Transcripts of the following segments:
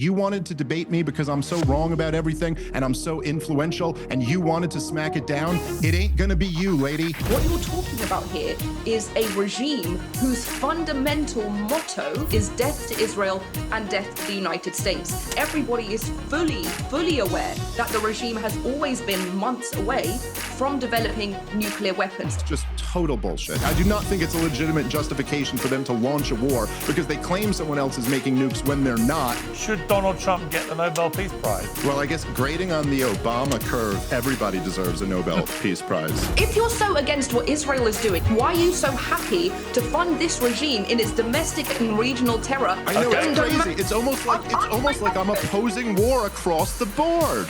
You wanted to debate me because I'm so wrong about everything and I'm so influential and you wanted to smack it down? It ain't gonna be you, lady. What you're talking about here is a regime whose fundamental motto is death to Israel and death to the United States. Everybody is fully aware that the regime has always been months away from developing nuclear weapons. Just total bullshit. I do not think it's a legitimate justification for them to launch a war because they claim someone else is making nukes when they're not. Should Donald Trump get the Nobel Peace Prize? Well, I guess grading on the Obama curve, everybody deserves a Nobel Peace Prize. If you're so against what Israel is doing, why are you so happy to fund this regime in its domestic and regional terror? I know, it's crazy. It's almost like I'm opposing war across the board.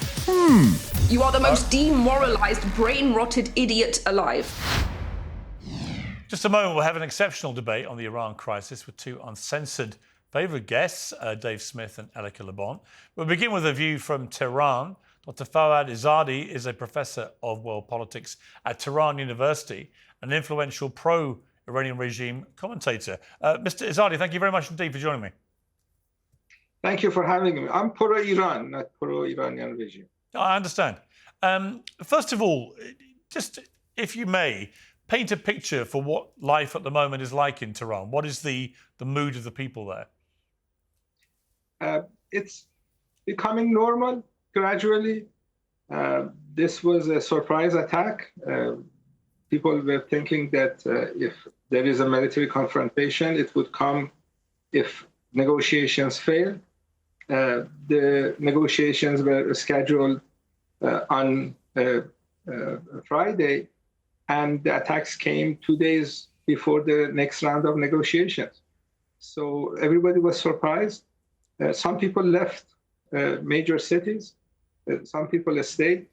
You are the most demoralized, brain-rotted idiot alive. Just a moment, we'll have an exceptional debate on the Iran crisis with two uncensored favourite guests, Dave Smith and Elica Lebon. We'll begin with a view from Tehran. Dr Foad Izadi is a professor of world politics at Tehran University, an influential pro-Iranian regime commentator. Mr Izadi, thank you very much indeed for joining me. Thank you for having me. I'm pro-Iran, not pro-Iranian regime. I understand. First of all, just if you may, paint a picture for what life at the moment is like in Tehran. What is the mood of the people there? It's becoming normal gradually. This was a surprise attack. People were thinking that if there is a military confrontation, it would come if negotiations fail. The negotiations were scheduled on Friday, and the attacks came 2 days before the next round of negotiations. So everybody was surprised. Some people left major cities. Some people stayed.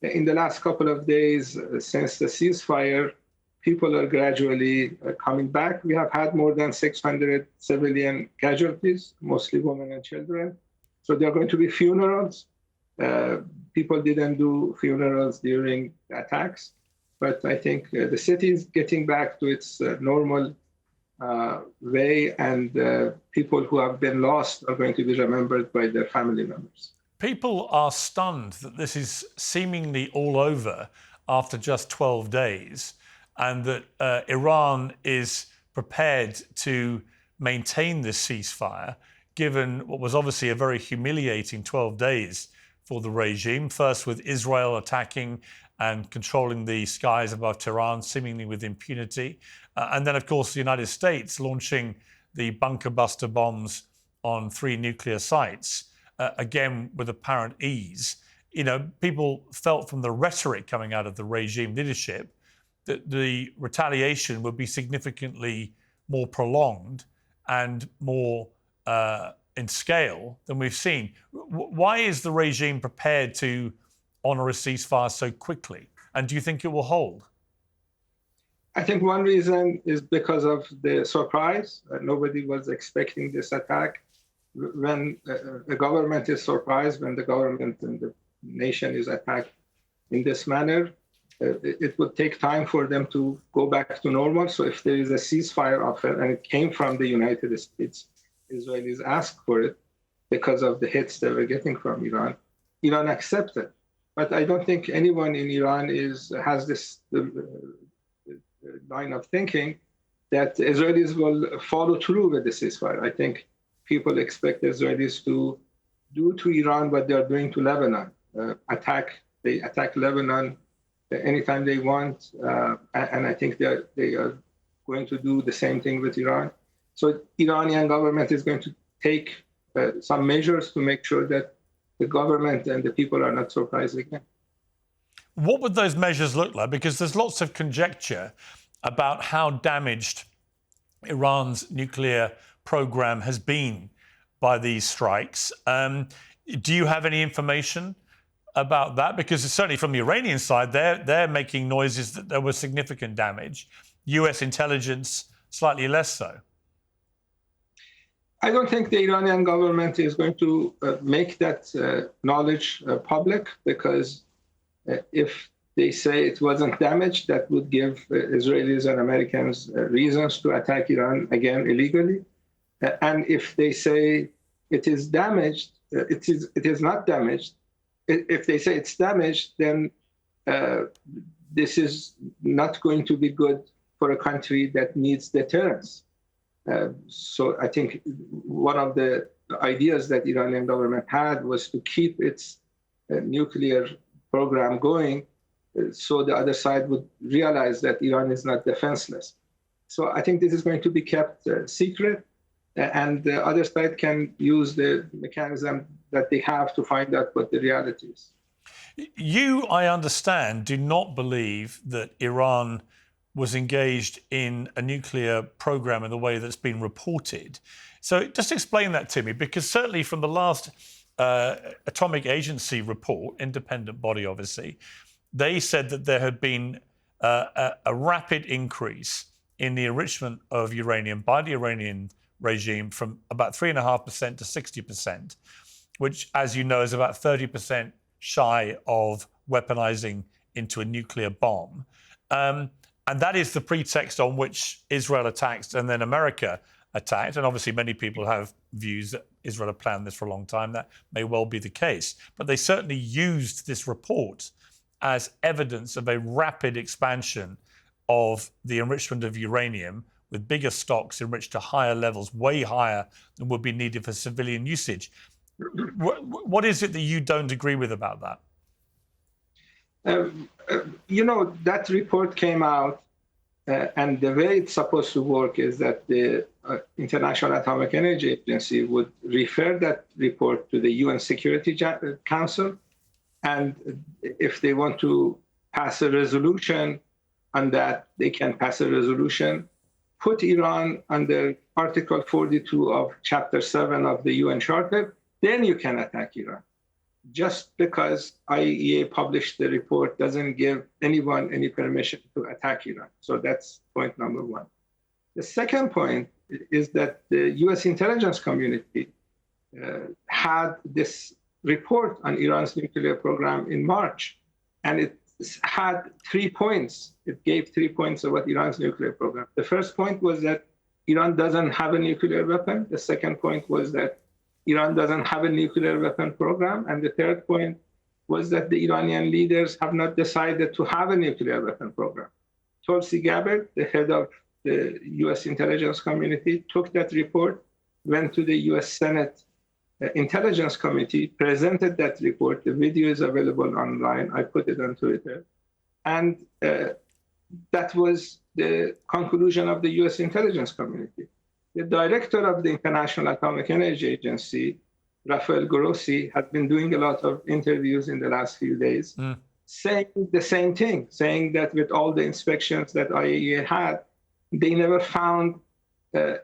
In the last couple of days, since the ceasefire, people are gradually coming back. We have had more than 600 civilian casualties, mostly women and children. So there are going to be funerals. People didn't do funerals during the attacks, but I think the city is getting back to its normal way, and people who have been lost are going to be remembered by their family members. People are stunned that this is seemingly all over after just 12 days, and that Iran is prepared to maintain this ceasefire, given what was obviously a very humiliating 12 days for the regime, first with Israel attacking and controlling the skies above Tehran, seemingly with impunity. And then, of course, the United States launching the bunker buster bombs on 3 nuclear sites, again, with apparent ease. You know, people felt from the rhetoric coming out of the regime leadership that the retaliation would be significantly more prolonged and more in scale than we've seen. Why is the regime prepared to honour a ceasefire so quickly? And do you think it will hold? I think one reason is because of the surprise. Nobody was expecting this attack. When the government is surprised, when the government and the nation is attacked in this manner, it would take time for them to go back to normal. So if there is a ceasefire offer, and it came from the United States, Israelis asked for it because of the hits they were getting from Iran. Iran accepted. But I don't think anyone in Iran has this line of thinking that Israelis will follow through with the ceasefire. I think people expect Israelis to do to Iran what they are doing to Lebanon. They attack Lebanon anytime they want, and I think they are going to do the same thing with Iran. So Iranian government is going to take some measures to make sure that the government and the people are not surprised again. What would those measures look like? Because there's lots of conjecture about how damaged Iran's nuclear program has been by these strikes. Do you have any information about that? Because certainly from the Iranian side, they're making noises that there was significant damage. US intelligence, slightly less so. I don't think the Iranian government is going to make that knowledge public, because if they say it wasn't damaged, that would give Israelis and Americans reasons to attack Iran again illegally. And if they say it is damaged, it is not damaged. If they say it's damaged, then this is not going to be good for a country that needs deterrence. So I think one of the ideas that the Iranian government had was to keep its nuclear program going, so the other side would realize that Iran is not defenseless. So I think this is going to be kept secret, and the other side can use the mechanism that they have to find out what the reality is. You, I understand, do not believe that Iran was engaged in a nuclear program in the way that's been reported. So just explain that to me, because certainly from the last Atomic Agency report, independent body obviously, they said that there had been a rapid increase in the enrichment of uranium by the Iranian regime from about 3.5% to 60%, which, as you know, is about 30% shy of weaponizing into a nuclear bomb. And that is the pretext on which Israel attacked and then America attacked. And obviously many people have views that Israel had planned this for a long time. That may well be the case. But they certainly used this report as evidence of a rapid expansion of the enrichment of uranium, with bigger stocks enriched to higher levels, way higher than would be needed for civilian usage. What is it that you don't agree with about that? That report came out, and the way it's supposed to work is that the International Atomic Energy Agency would refer that report to the UN Security Council, and if they want to pass a resolution on that, they can pass a resolution, put Iran under Article 42 of Chapter 7 of the UN Charter, then you can attack Iran. Just because IAEA published the report doesn't give anyone any permission to attack Iran. So that's point number one. The second point is that the US intelligence community had this report on Iran's nuclear program in March, and it had 3 points. It gave 3 points about Iran's nuclear program. The first point was that Iran doesn't have a nuclear weapon. The second point was that Iran doesn't have a nuclear weapon program. And the third point was that the Iranian leaders have not decided to have a nuclear weapon program. Tulsi Gabbard, the head of the US intelligence community, took that report, went to the US Senate Intelligence Committee, presented that report. The video is available online. I put it on Twitter. And that was the conclusion of the US intelligence community. The director of the International Atomic Energy Agency, Rafael Grossi, had been doing a lot of interviews in the last few days, saying the same thing, saying that with all the inspections that IAEA had, they never found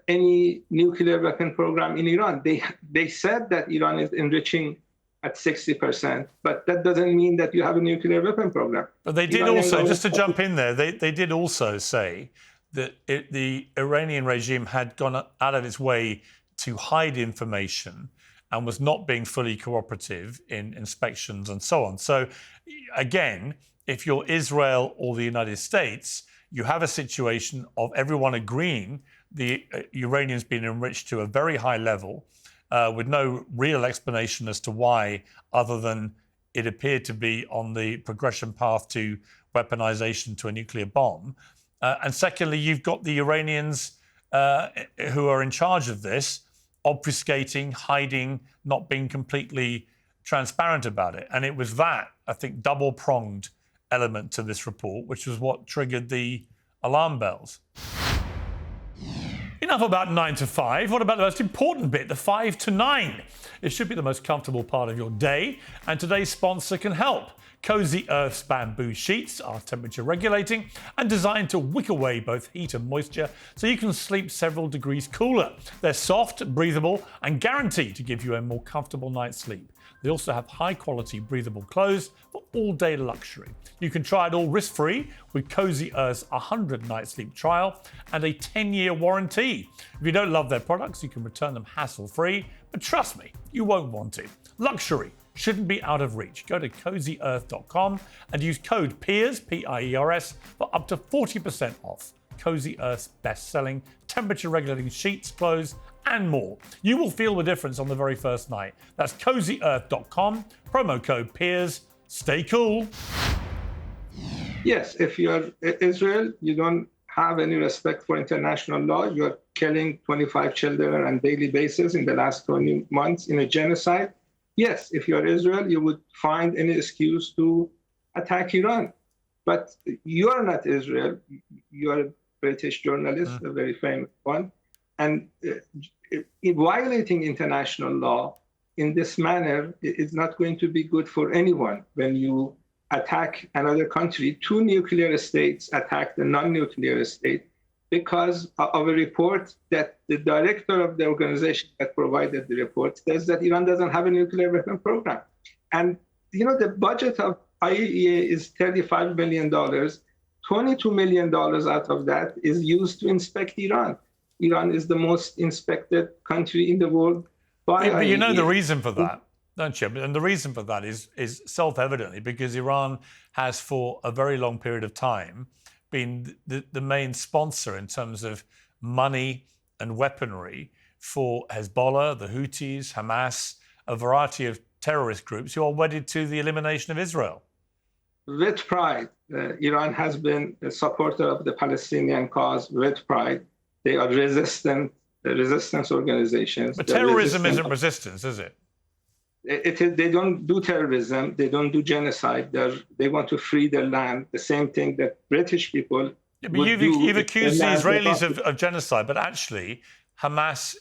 any nuclear weapon program in Iran. They said that Iran is enriching at 60%, but that doesn't mean that you have a nuclear weapon program. But they did also, just to jump in there, they did also say that the Iranian regime had gone out of its way to hide information and was not being fully cooperative in inspections and so on. So again, if you're Israel or the United States, you have a situation of everyone agreeing the uranium's been enriched to a very high level with no real explanation as to why, other than it appeared to be on the progression path to weaponization to a nuclear bomb. And secondly, you've got the Iranians who are in charge of this, obfuscating, hiding, not being completely transparent about it. And it was that, I think, double-pronged element to this report, which was what triggered the alarm bells. Enough about 9 to 5. What about the most important bit, the 5 to 9? It should be the most comfortable part of your day, and today's sponsor can help. Cozy Earth's bamboo sheets are temperature regulating and designed to wick away both heat and moisture so you can sleep several degrees cooler. They're soft, breathable, and guaranteed to give you a more comfortable night's sleep. They also have high-quality breathable clothes for all-day luxury. You can try it all risk-free with Cozy Earth's 100-night sleep trial and a 10-year warranty. If you don't love their products, you can return them hassle-free, but trust me, you won't want to. Luxury shouldn't be out of reach. Go to CozyEarth.com and use code PIERS, P-I-E-R-S, for up to 40% off. Cozy Earth's best-selling temperature-regulating sheets, clothes, and more. You will feel the difference on the very first night. That's CozyEarth.com, promo code Piers. Stay cool. Yes, if you're Israel, you don't have any respect for international law. You're killing 25 children on a daily basis in the last 20 months in a genocide. Yes, if you're Israel, you would find any excuse to attack Iran. But you're not Israel. You're a British journalist, a very famous one. And violating international law in this manner is not going to be good for anyone. When you attack another country, two nuclear states attack the non-nuclear state because of a report that the director of the organization that provided the report says that Iran doesn't have a nuclear weapon program. And, the budget of IAEA is $35 million. $22 million out of that is used to inspect Iran. Iran is the most inspected country in the world by IAEA. But you know the reason for that, don't you? And the reason for that is self-evidently because Iran has for a very long period of time been the main sponsor in terms of money and weaponry for Hezbollah, the Houthis, Hamas, a variety of terrorist groups who are wedded to the elimination of Israel. With pride, Iran has been a supporter of the Palestinian cause with pride. They are resistance organizations. But terrorism isn't resistance, is it? They don't do terrorism. They don't do genocide. They want to free their land. The same thing that British people would do. You've accused the Israelis of genocide, but actually Hamas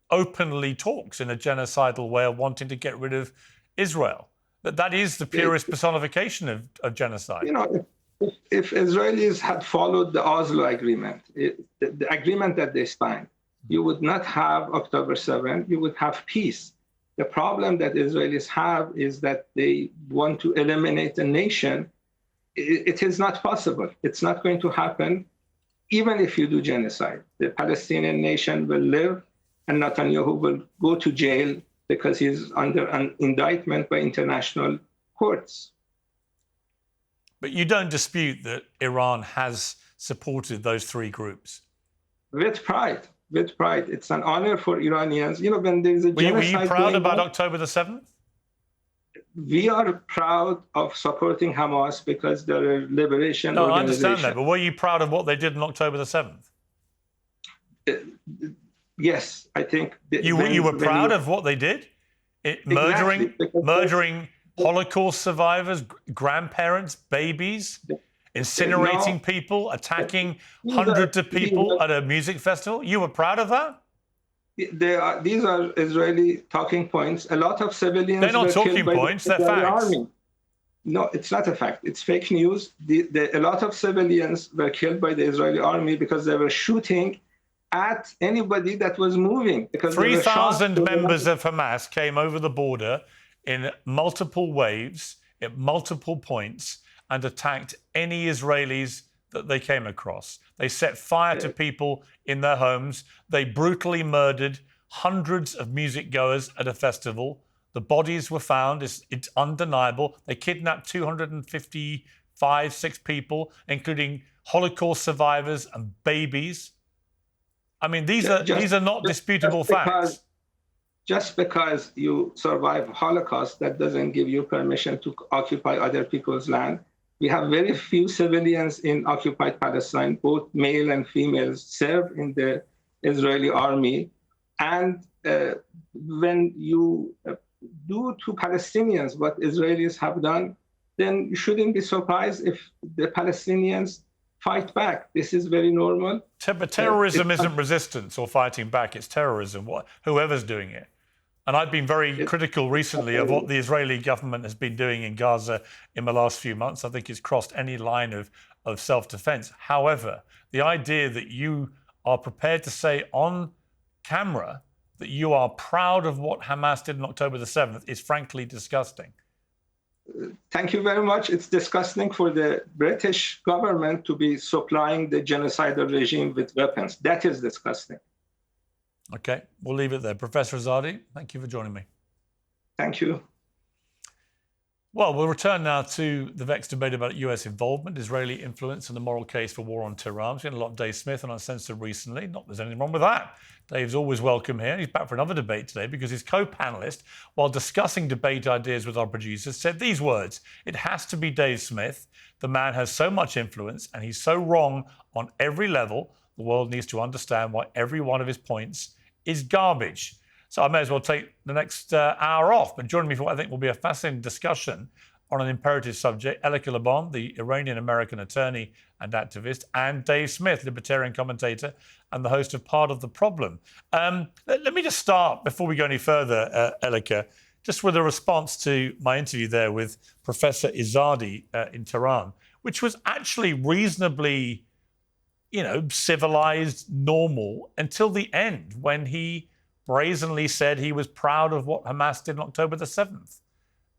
openly talks in a genocidal way of wanting to get rid of Israel. That is the purest personification of genocide. If Israelis had followed the Oslo Agreement, the agreement that they signed, you would not have October 7th, you would have peace. The problem that Israelis have is that they want to eliminate a nation. It is not possible. It's not going to happen, even if you do genocide. The Palestinian nation will live, and Netanyahu will go to jail because he's under an indictment by international courts. But you don't dispute that Iran has supported those three groups? With pride. With pride. It's an honor for Iranians. When there's a genocide. Were you proud about October the 7th? We are proud of supporting Hamas because they're a liberation organization. I understand that, but were you proud of what they did on October the 7th? Yes, I think. You were proud of what they did? Murdering Holocaust survivors, grandparents, babies, incinerating people, attacking hundreds of people at a music festival? You were proud of that? These are Israeli talking points. A lot of civilians. They're not talking points, they're facts. Army. No, it's not a fact. It's fake news. A lot of civilians were killed by the Israeli army because they were shooting at anybody that was moving. 3,000 members of Hamas came over the border in multiple waves, at multiple points, and attacked any Israelis that they came across. They set fire to people in their homes. They brutally murdered hundreds of music goers at a festival. The bodies were found. It's undeniable. They kidnapped 6 people, including Holocaust survivors and babies. I mean, these are not disputable facts. Just because you survive Holocaust, that doesn't give you permission to occupy other people's land. We have very few civilians in occupied Palestine, both male and females serve in the Israeli army. And when you do to Palestinians what Israelis have done, then you shouldn't be surprised if the Palestinians fight back. This is very normal. But terrorism isn't resistance or fighting back, it's terrorism, whoever's doing it. And I've been very critical recently of what the Israeli government has been doing in Gaza in the last few months. I think it's crossed any line of self-defense. However, the idea that you are prepared to say on camera that you are proud of what Hamas did on October the 7th is frankly disgusting. Thank you very much. It's disgusting for the British government to be supplying the genocidal regime with weapons. That is disgusting. Okay, we'll leave it there. Professor Izadi, thank you for joining me. Thank you. Well, we'll return now to the vexed debate about US involvement, Israeli influence and the moral case for war on Tehran. We've seen a lot of Dave Smith on Uncensored recently. Not that there's anything wrong with that. Dave's always welcome here. He's back for another debate today because his co-panelist, while discussing debate ideas with our producers, said these words: "It has to be Dave Smith. The man has so much influence and he's so wrong on every level. The world needs to understand why every one of his points is garbage." So I may as well take the next hour off. But joining me for what I think will be a fascinating discussion on an imperative subject, Elica Lebon, the Iranian-American attorney and activist, and Dave Smith, libertarian commentator and the host of Part of the Problem. Let me just start, before we go any further, Elica, just with a response to my interview there with Professor Izadi in Tehran, which was actually reasonably, civilized, normal, until the end, when he brazenly said he was proud of what Hamas did on October the 7th.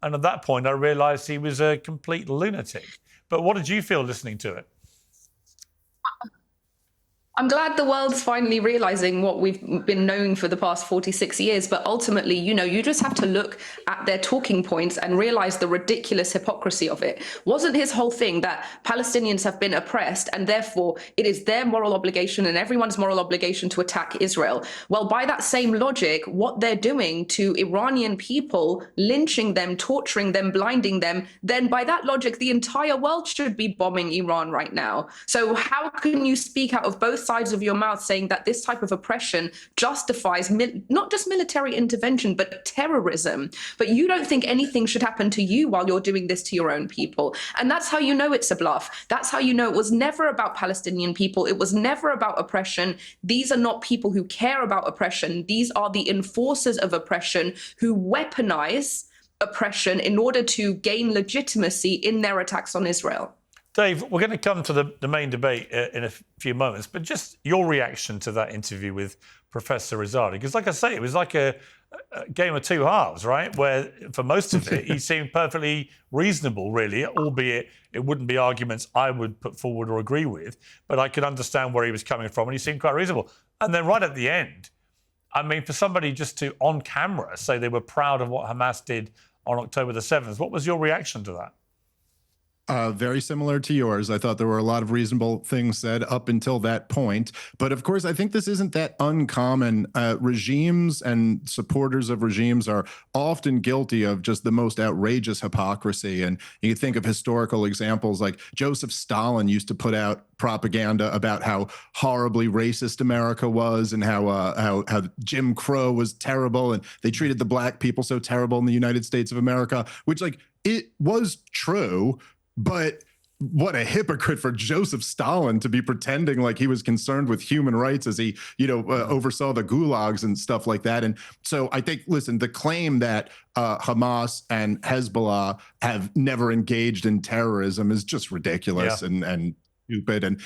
And at that point, I realized he was a complete lunatic. But what did you feel listening to it? I'm glad the world's finally realizing what we've been knowing for the past 46 years. But ultimately, you just have to look at their talking points and realize the ridiculous hypocrisy of it. Wasn't his whole thing that Palestinians have been oppressed and therefore it is their moral obligation and everyone's moral obligation to attack Israel? Well, by that same logic, what they're doing to Iranian people, lynching them, torturing them, blinding them, then by that logic, the entire world should be bombing Iran right now. So how can you speak out of both sides of your mouth saying that this type of oppression justifies not just military intervention, but terrorism? But you don't think anything should happen to you while you're doing this to your own people. And that's how you know it's a bluff. That's how you know it was never about Palestinian people. It was never about oppression. These are not people who care about oppression. These are the enforcers of oppression who weaponize oppression in order to gain legitimacy in their attacks on Israel. Dave, we're going to come to the main debate in a few moments, but just your reaction to that interview with Professor Izadi, because like I say, it was like a game of two halves, right? Where for most of it, he seemed perfectly reasonable, really, albeit it wouldn't be arguments I would put forward or agree with, but I could understand where he was coming from and he seemed quite reasonable. And then right at the end, I mean, for somebody just to, on camera, say they were proud of what Hamas did on October the 7th, what was your reaction to that? Very similar to yours. I thought there were a lot of reasonable things said up until that point. But of course, I think this isn't that uncommon. Regimes and supporters of regimes are often guilty of just the most outrageous hypocrisy. And you think of historical examples like Joseph Stalin used to put out propaganda about how horribly racist America was and how Jim Crow was terrible and they treated the black people so terrible in the United States of America, which it was true. But what a hypocrite for Joseph Stalin to be pretending like he was concerned with human rights as he, oversaw the gulags and stuff like that. And so I think, listen, the claim that Hamas and Hezbollah have never engaged in terrorism is just ridiculous and stupid. And,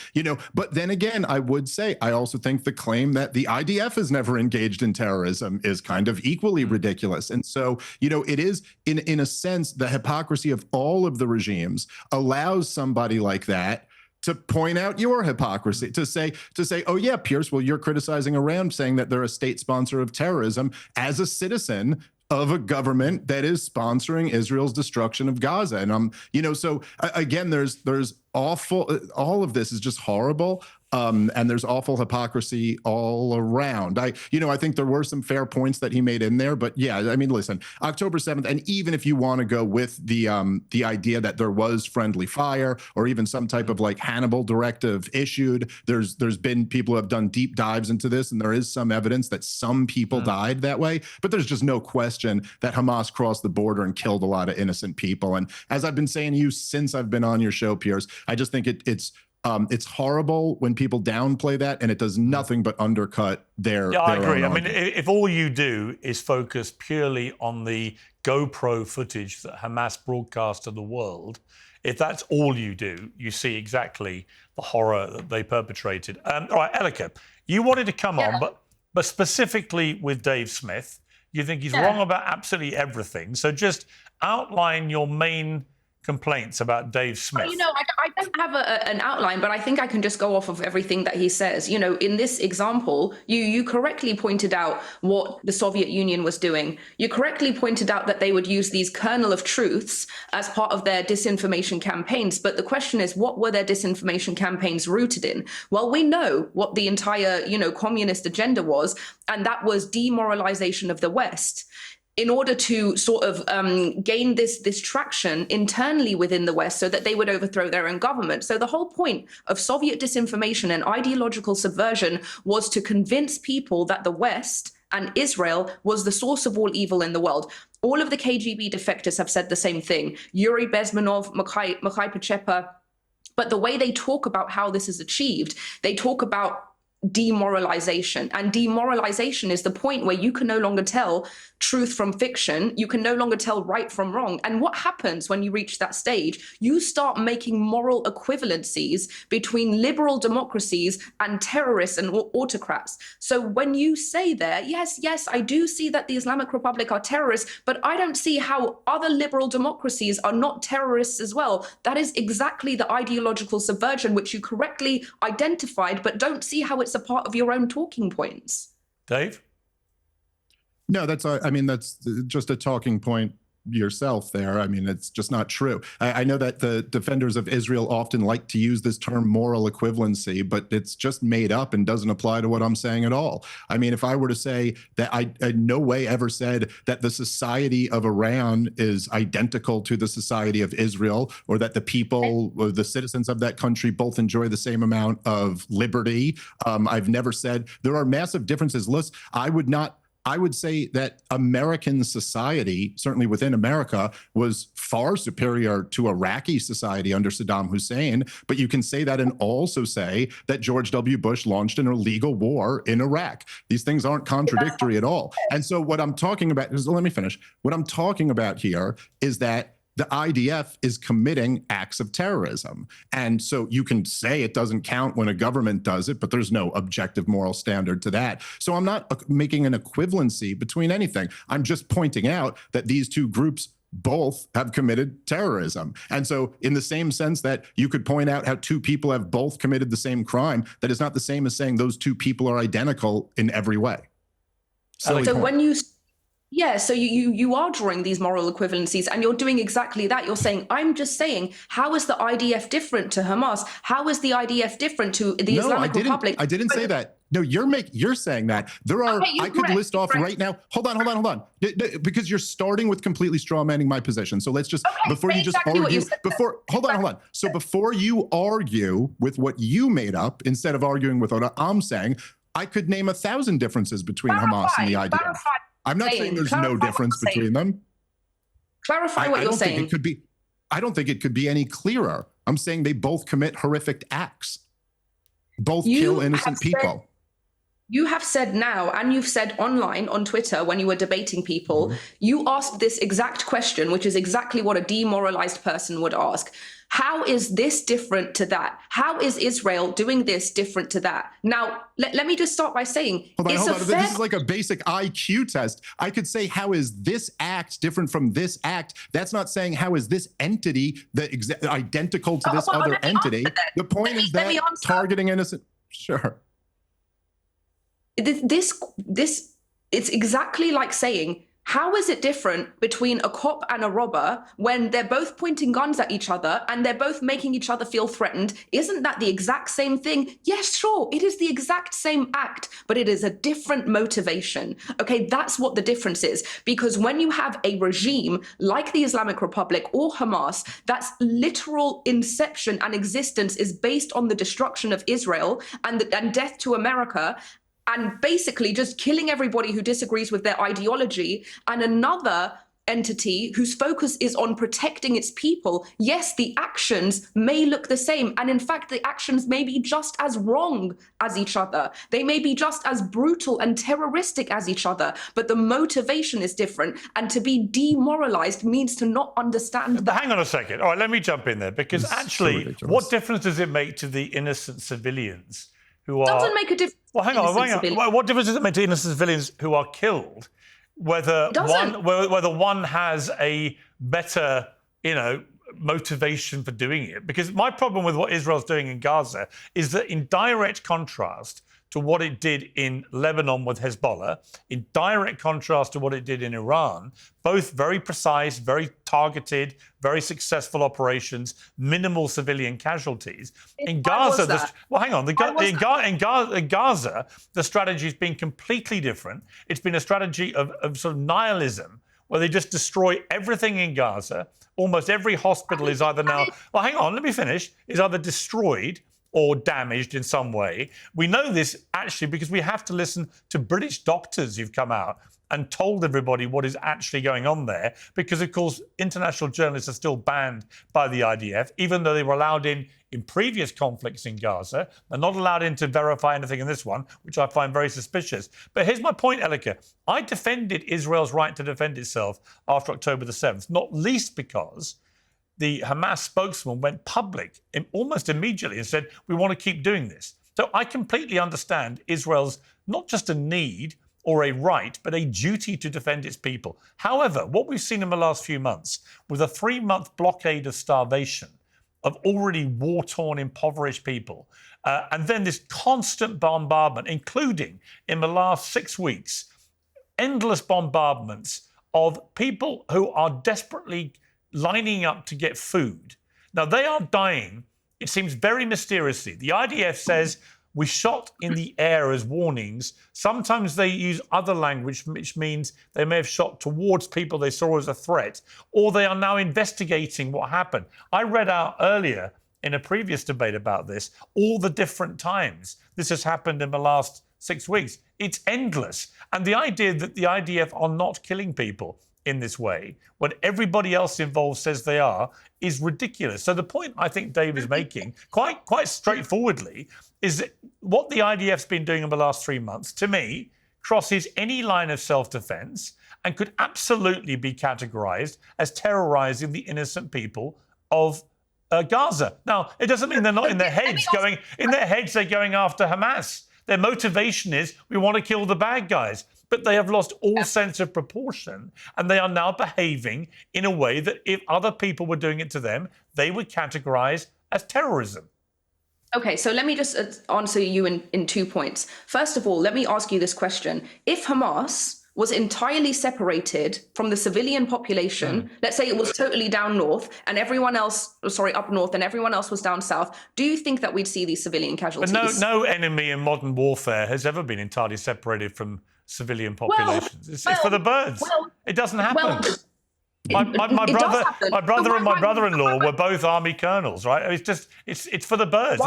but then again, I would say, I also think the claim that the IDF has never engaged in terrorism is kind of equally ridiculous. And so, it is in a sense, the hypocrisy of all of the regimes allows somebody like that to point out your hypocrisy, to say, oh yeah, Piers, well, you're criticizing Iran, saying that they're a state sponsor of terrorism as a citizen of a government that is sponsoring Israel's destruction of Gaza. And so again, there's awful, all of this is just horrible. And there's awful hypocrisy all around. I think there were some fair points that he made in there, but yeah, I mean, listen, October 7th, and even if you want to go with the idea that there was friendly fire or even some type of Hannibal directive issued, there's been people who have done deep dives into this, and there is some evidence that some people died that way, but there's just no question that Hamas crossed the border and killed a lot of innocent people. And as I've been saying to you since I've been on your show, Piers, I just think it's horrible when people downplay that, and it does nothing but undercut their. Yeah, I agree. I mean, if all you do is focus purely on the GoPro footage that Hamas broadcast to the world, if that's all you do, you see exactly the horror that they perpetrated. All right, Elica, you wanted to come on, but specifically with Dave Smith, you think he's wrong about absolutely everything. So just outline your main complaints about Dave Smith? You know, I don't have an outline, but I think I can just go off of everything that he says. You know, in this example, you correctly pointed out what the Soviet Union was doing. You correctly pointed out that they would use these kernel of truths as part of their disinformation campaigns. But the question is, what were their disinformation campaigns rooted in? Well, we know what the entire, you know, communist agenda was, and that was demoralization of the West, in order to sort of gain this traction internally within the West so that they would overthrow their own government. So the whole point of Soviet disinformation and ideological subversion was to convince people that the West and Israel was the source of all evil in the world. All of the KGB defectors have said the same thing. Yuri Bezmenov, Mikhail Pachepa. But the way they talk about how this is achieved, they talk about demoralization. And demoralization is the point where you can no longer tell truth from fiction. You can no longer tell right from wrong. And what happens when you reach that stage? You start making moral equivalencies between liberal democracies and terrorists and autocrats. So when you say there, yes, I do see that the Islamic Republic are terrorists, but I don't see how other liberal democracies are not terrorists as well. That is exactly the ideological subversion which you correctly identified, but don't see how it's a part of your own talking points. Dave? No, that's just a talking point yourself there. I mean, it's just not true. I know that the defenders of Israel often like to use this term moral equivalency, but it's just made up and doesn't apply to what I'm saying at all. I mean, if I were to say that I in no way ever said that the society of Iran is identical to the society of Israel, or that the people or the citizens of that country both enjoy the same amount of liberty, I've never said there are massive differences. Listen, I would say that American society, certainly within America, was far superior to Iraqi society under Saddam Hussein. But you can say that and also say that George W. Bush launched an illegal war in Iraq. These things aren't contradictory at all. And so what I'm talking about is, let me finish. What I'm talking about here is that the IDF is committing acts of terrorism. And so you can say it doesn't count when a government does it, but there's no objective moral standard to that. So I'm not making an equivalency between anything. I'm just pointing out that these two groups both have committed terrorism. And so in the same sense that you could point out how two people have both committed the same crime, that is not the same as saying those two people are identical in every way. So when you... Yeah, so you are drawing these moral equivalencies, and you're doing exactly that. You're saying, I'm just saying, how is the IDF different to Hamas? How is the IDF different to the Islamic Republic? I didn't say that. No, you're saying that. There are, okay, I could list off right now. Hold on. Because you're starting with completely straw manning my position. So let's just, before you just argue, hold on. So before you argue with what you made up, instead of arguing with what I'm saying, I could name 1,000 differences between Hamas and the IDF. I'm not saying there's no difference between them. Clarify what you're saying. I don't think it could be any clearer. I'm saying they both commit horrific acts. Both kill innocent people. You have said now, and you've said online on Twitter when you were debating people, you asked this exact question, which is exactly what a demoralized person would ask. How is this different to that? How is Israel doing this different to that? Now, let me just start by saying, hold on. This is like a basic IQ test. I could say, how is this act different from this act? That's not saying how is this entity identical to this other entity. The point is that targeting innocent. Sure. This it's exactly like saying, how is it different between a cop and a robber when they're both pointing guns at each other and they're both making each other feel threatened? Isn't that the exact same thing? Yes, sure, it is the exact same act, but it is a different motivation. Okay, that's what the difference is. Because when you have a regime like the Islamic Republic or Hamas, that's literal inception and existence is based on the destruction of Israel and death to America, and basically just killing everybody who disagrees with their ideology, and another entity whose focus is on protecting its people. Yes, the actions may look the same, and in fact, the actions may be just as wrong as each other. They may be just as brutal and terroristic as each other, but the motivation is different, and to be demoralized means to not understand that. Hang on a second. All right, let me jump in there, because actually, what difference does it make to the innocent civilians who are... Doesn't make a difference. Well, hang on. What difference does it make to innocent civilians who are killed, whether one has a better, motivation for doing it. Because my problem with what Israel's doing in Gaza is that in direct contrast to what it did in Lebanon with Hezbollah, in direct contrast to what it did in Iran, both very precise, very targeted, very successful operations, minimal civilian casualties. In Gaza, in Gaza, the strategy has been completely different. It's been a strategy of sort of nihilism, where they just destroy everything in Gaza. Almost every hospital is either now, well, hang on, let me finish, is either destroyed or damaged in some way. We know this actually because we have to listen to British doctors who've come out and told everybody what is actually going on there, because, of course, international journalists are still banned by the IDF, even though they were allowed in previous conflicts in Gaza. They're not allowed in to verify anything in this one, which I find very suspicious. But here's my point, Elica. I defended Israel's right to defend itself after October the 7th, not least because the Hamas spokesman went public almost immediately and said, we want to keep doing this. So I completely understand Israel's not just a need or a right, but a duty to defend its people. However, what we've seen in the last few months, with a 3-month blockade of starvation of already war-torn, impoverished people, and then this constant bombardment, including in the last 6 weeks, endless bombardments of people who are desperately lining up to get food. Now, they are dying, it seems very mysteriously. The IDF says we shot in the air as warnings. Sometimes they use other language, which means they may have shot towards people they saw as a threat, or they are now investigating what happened. I read out earlier in a previous debate about this, all the different times this has happened in the last 6 weeks. It's endless. And the idea that the IDF are not killing people in this way, when everybody else involved says they are, is ridiculous. So the point I think Dave is making, quite straightforwardly, is that what the IDF's been doing in the last 3 months, to me, crosses any line of self-defense and could absolutely be categorized as terrorizing the innocent people of Gaza. Now, it doesn't mean they're not in their heads going, they're going after Hamas. Their motivation is, we want to kill the bad guys. But they have lost all sense of proportion, and they are now behaving in a way that if other people were doing it to them, they would categorize as terrorism. Okay, so let me just answer you in 2 points. First of all, let me ask you this question. If Hamas was entirely separated from the civilian population, let's say it was totally down north and everyone else, up north and everyone else was down south, do you think that we'd see these civilian casualties? But no enemy in modern warfare has ever been entirely separated from civilian populations. It's for the birds. It doesn't happen. My brother and my brother-in-law were both army colonels, right? It's for the birds.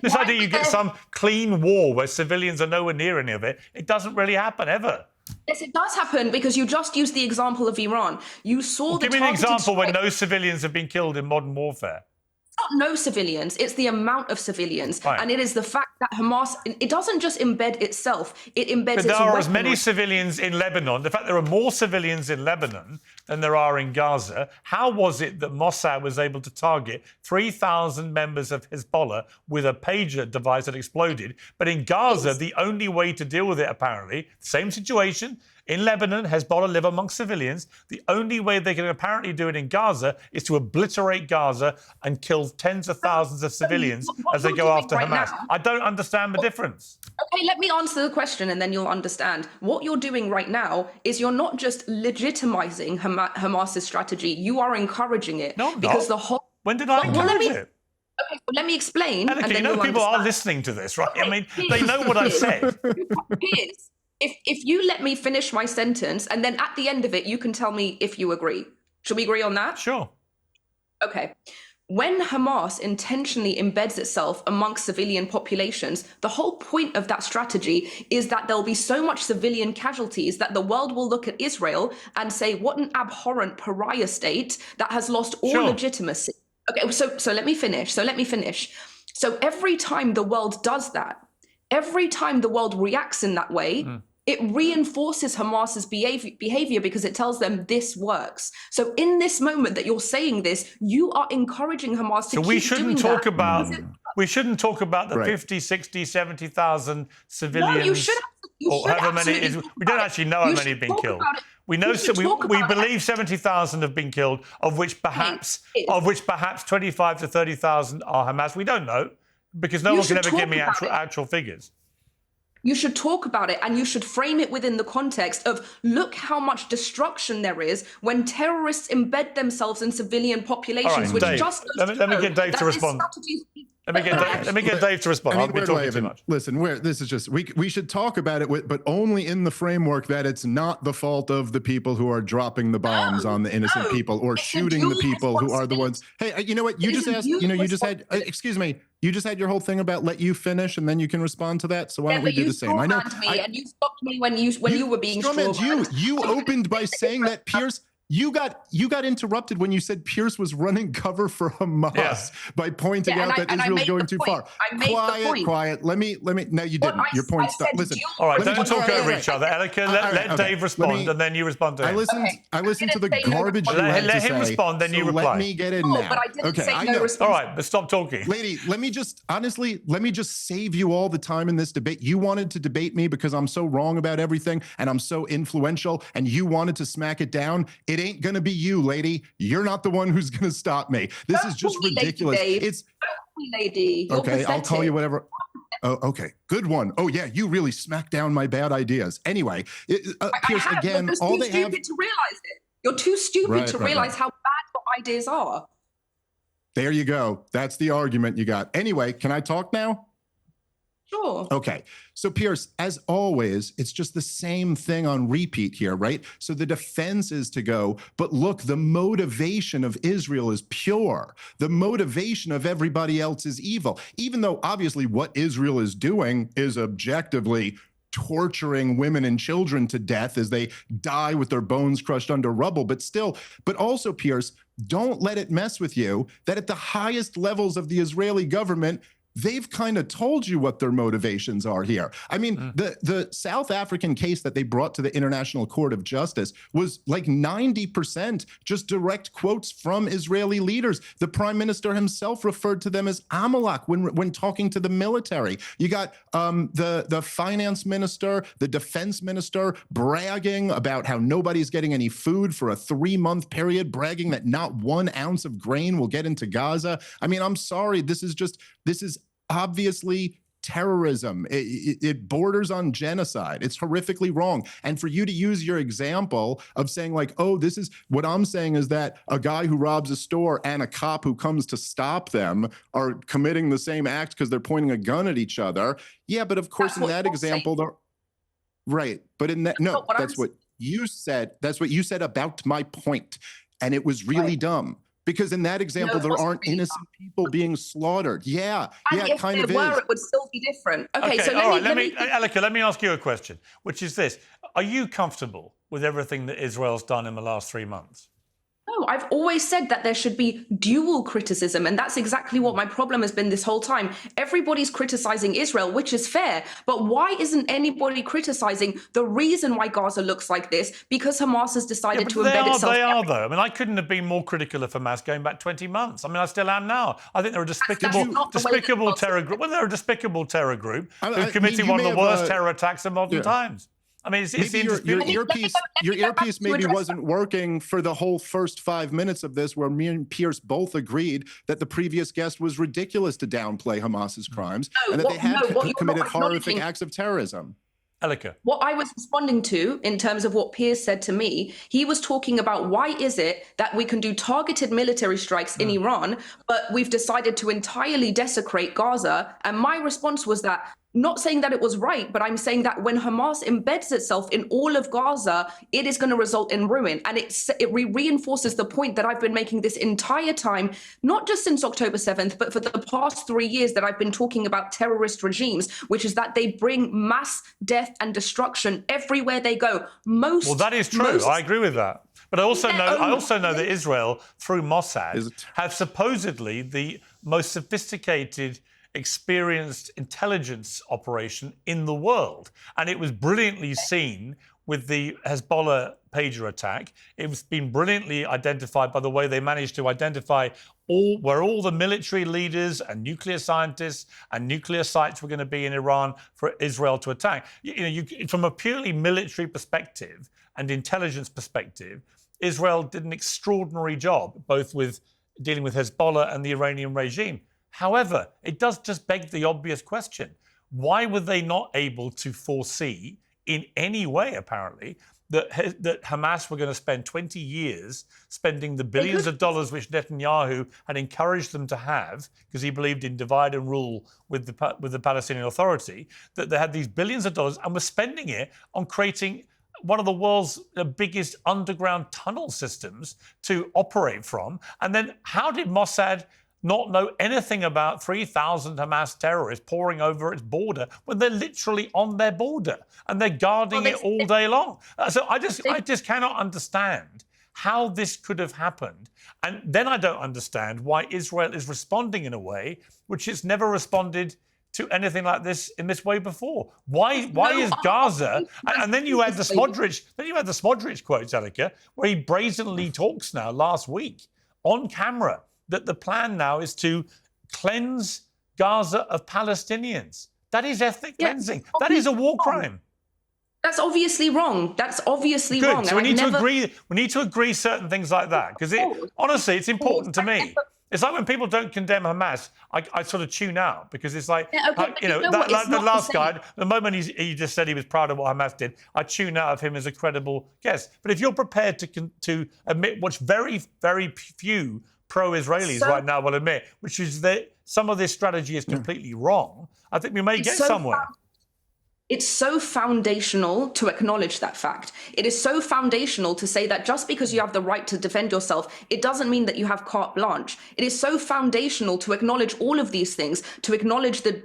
This idea you get some clean war where civilians are nowhere near any of it, it doesn't really happen ever. Yes, it does happen, because you just used the example of Iran. You saw Give me an example where no civilians have been killed in modern warfare. Not no civilians, it's the amount of civilians. Right. And it is the fact that Hamas, it doesn't just embed itself, it embeds its weaponry. But there are as many civilians in Lebanon. In fact, there are more civilians in Lebanon than there are in Gaza. How was it that Mossad was able to target 3,000 members of Hezbollah with a pager device that exploded? But in Gaza, the only way to deal with it, apparently, same situation. In Lebanon, Hezbollah live amongst civilians. The only way they can apparently do it in Gaza is to obliterate Gaza and kill tens of thousands of civilians as they go after Hamas. I don't understand the difference. Okay, let me answer the question and then you'll understand. What you're doing right now is you're not just legitimizing Hamas's strategy, you are encouraging it. No, I'm because not. the whole... When did I encourage it? Okay, well, let me explain. Elica, and then people are listening to this, right? Okay, I mean, they know what I've said. Piers, if you let me finish my sentence and then at the end of it, you can tell me if you agree. Should we agree on that? Sure. Okay. When Hamas intentionally embeds itself amongst civilian populations, the whole point of that strategy is that there'll be so much civilian casualties that the world will look at Israel and say, what an abhorrent pariah state that has lost all legitimacy. Okay, so let me finish. So every time the world does that, every time the world reacts in that way, it reinforces Hamas's behavior because it tells them this works. So in this moment that you're saying this, you are encouraging Hamas to keep doing that. So we shouldn't talk about We shouldn't talk about the 50, 60, 70,000 civilians. No, you should. Or however many. We don't actually know how many have been killed. We know we believe 70,000 have been killed, of which perhaps 25 to 30,000 are Hamas. We don't know because no one can ever give me actual figures. You should talk about it, and you should frame it within the context of look how much destruction there is when terrorists embed themselves in civilian populations. Right, Dave, let me get Dave to respond. Let me get Dave to respond. I've been talking too much. Listen, this is just we should talk about it, but only in the framework that it's not the fault of the people who are dropping the bombs on the innocent people or shooting the people who are the ones. Hey, you know what? You just asked. You know, you just had. Excuse me. You just had your whole thing about let you finish and then you can respond to that. So why don't we do the same? I know. And you stopped me when you were being strawmanned. You opened by saying that Piers. You got interrupted when you said Piers was running cover for Hamas by pointing out that Israel's going too far. Quiet. Let me. No, you didn't. Your point stopped. Listen. All right, don't talk over each other. Elica, let Dave respond, and then you respond to him. I listened to the garbage you had to say. Let him respond, then you reply. Let me get in now. But I didn't say no response. All right, but stop talking. Lady, let me just save you all the time in this debate. You wanted to debate me because I'm so wrong about everything and I'm so influential, and you wanted to smack it down. It ain't gonna be you, lady. You're not the one who's gonna stop me. This is just ridiculous. It's lady. Okay, I'll call you whatever. Oh, okay, good one. Oh yeah, you really smacked down my bad ideas. Anyway, Piers, again, all they have. You're too stupid to realize it. You're too stupid to realize how bad your ideas are. There you go. That's the argument you got. Anyway, can I talk now? Sure. Okay. So Piers, as always, it's just the same thing on repeat here, right? So the defense is to go, but look, the motivation of Israel is pure. The motivation of everybody else is evil, even though obviously what Israel is doing is objectively torturing women and children to death as they die with their bones crushed under rubble. But also, Piers, don't let it mess with you that at the highest levels of the Israeli government, they've kind of told you what their motivations are here. I mean, the South African case that they brought to the International Court of Justice was like 90% just direct quotes from Israeli leaders. The prime minister himself referred to them as Amalek when talking to the military. You got the finance minister, the defense minister bragging about how nobody's getting any food for a 3-month period, bragging that not 1 ounce of grain will get into Gaza. I mean, I'm sorry, this is obviously terrorism. It borders on genocide. It's horrifically wrong. And for you to use your example of saying like, oh, this is what I'm saying is that a guy who robs a store and a cop who comes to stop them are committing the same act because they're pointing a gun at each other. Yeah, but of course, in that example, right. But in that, no, that's what you said. That's what you said about my point. And it was really dumb. Because in that example, there aren't innocent people being slaughtered. Yeah, it kind of is. It would still be different. Okay, so Elica, let me ask you a question, which is this. Are you comfortable with everything that Israel's done in the last 3 months? No, I've always said that there should be dual criticism, and that's exactly what my problem has been this whole time. Everybody's criticizing Israel, which is fair, but why isn't anybody criticizing the reason why Gaza looks like this? Because Hamas has decided to embed itself. They are, though. I mean, I couldn't have been more critical of Hamas going back 20 months. I mean, I still am now. I think they're a despicable terror group. Well, they're a despicable terror group who committed one of the worst terror attacks of modern times. I mean, your earpiece maybe wasn't working for the whole first 5 minutes of this, where me and Piers both agreed that the previous guest was ridiculous to downplay Hamas's crimes and that they had committed horrific acts of terrorism. Elica. What I was responding to in terms of what Piers said to me, he was talking about why is it that we can do targeted military strikes in Iran, but we've decided to entirely desecrate Gaza. And my response was that, not saying that it was right, but I'm saying that when Hamas embeds itself in all of Gaza, it is going to result in ruin. And it reinforces the point that I've been making this entire time, not just since October 7th, but for the past 3 years that I've been talking about terrorist regimes, which is that they bring mass death and destruction everywhere they go. Well, that is true. I agree with that. But I also know that Israel, through Mossad, have supposedly the most sophisticated, experienced intelligence operation in the world. And it was brilliantly seen with the Hezbollah pager attack. It's been brilliantly identified by the way they managed to identify where all the military leaders and nuclear scientists and nuclear sites were going to be in Iran for Israel to attack. From a purely military perspective and intelligence perspective, Israel did an extraordinary job, both with dealing with Hezbollah and the Iranian regime. However, it does just beg the obvious question. Why were they not able to foresee in any way, apparently, that Hamas were going to spend 20 years spending the billions of dollars which Netanyahu had encouraged them to have, because he believed in divide and rule with the Palestinian Authority, that they had these billions of dollars and were spending it on creating one of the world's biggest underground tunnel systems to operate from. And then how did Mossad not know anything about 3,000 Hamas terrorists pouring over its border when they're literally on their border and they're guarding it all day long? So I just cannot understand how this could have happened. And then I don't understand why Israel is responding in a way which it's never responded to anything like this in this way before. Why is Gaza? And then you had the Smodrich quotes, Elica, where he brazenly talks now last week on camera that the plan now is to cleanse Gaza of Palestinians. That is ethnic cleansing. That is a war crime. That's obviously wrong. That's obviously Good. wrong. So we need to agree. We need to agree certain things like that, because honestly, it's important to me. It's like when people don't condemn Hamas, I sort of tune out, because it's like, the last guy, the moment he just said he was proud of what Hamas did, I tune out of him as a credible guest. But if you're prepared to admit, which very, very few pro-Israelis right now will admit, which is that some of this strategy is completely wrong, I think we may get somewhere. It's so foundational to acknowledge that fact. It is so foundational to say that just because you have the right to defend yourself, it doesn't mean that you have carte blanche. It is so foundational to acknowledge all of these things, to acknowledge the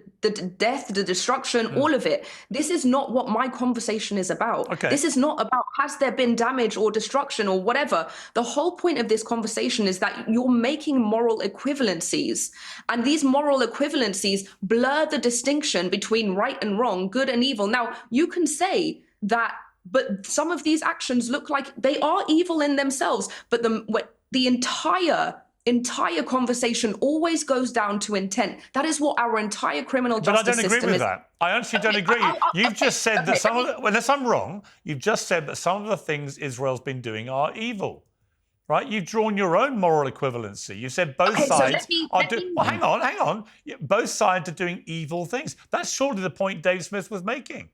death, the destruction, all of it. This is not what my conversation is about. Okay. This is not about has there been damage or destruction or whatever. The whole point of this conversation is that you're making moral equivalencies. And these moral equivalencies blur the distinction between right and wrong, good and evil. Now, you can say that, but some of these actions look like they are evil in themselves. But the entire conversation always goes down to intent. That is what our entire criminal justice system is. But I don't agree with that. I honestly don't agree. You've just said that some of the, unless I'm wrong, you've just said that some of the things Israel's been doing are evil. Right? You've drawn your own moral equivalency. You said both sides are doing... Well, hang on. Both sides are doing evil things. That's surely the point Dave Smith was making.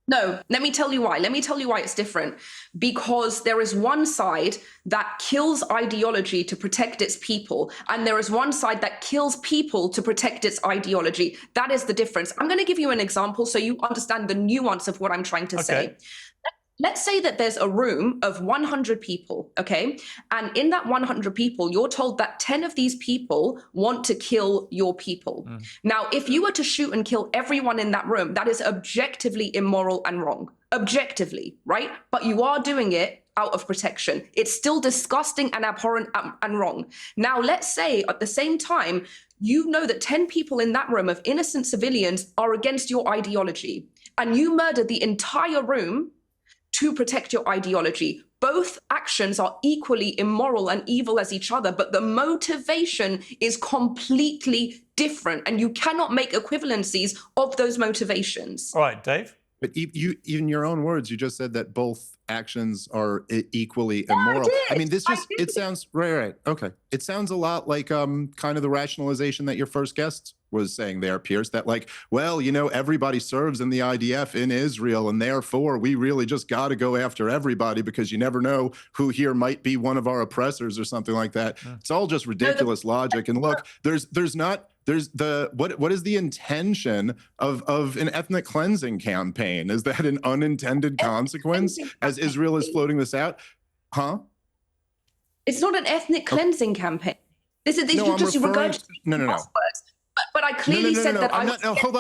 No, let me tell you why. Let me tell you why it's different. Because there is one side that kills ideology to protect its people, and there is one side that kills people to protect its ideology. That is the difference. I'm going to give you an example so you understand the nuance of what I'm trying to say. Let's say that there's a room of 100 people, okay? And in that 100 people, you're told that 10 of these people want to kill your people. Now, if you were to shoot and kill everyone in that room, that is objectively immoral and wrong. Objectively, right? But you are doing it out of protection. It's still disgusting and abhorrent and wrong. Now, let's say at the same time, you know that 10 people in that room of innocent civilians are against your ideology, and you murder the entire room to protect your ideology. Both actions are equally immoral and evil as each other, but the motivation is completely different, and you cannot make equivalencies of those motivations. All right, Dave? But in your own words, you just said that both actions are equally immoral. I mean, it sounds, right. Okay. It sounds a lot like kind of the rationalization that your first guest was saying there, Piers, that like, well, everybody serves in the IDF in Israel, and therefore we really just got to go after everybody because you never know who here might be one of our oppressors or something like that. It's all just ridiculous logic. And look, what is the intention of an ethnic cleansing campaign? Is that an unintended consequence as Israel is floating this out? Huh? It's not an ethnic cleansing campaign. This is no, you just regurgitate no. buzzwords. But I clearly said that I'm not. No, hold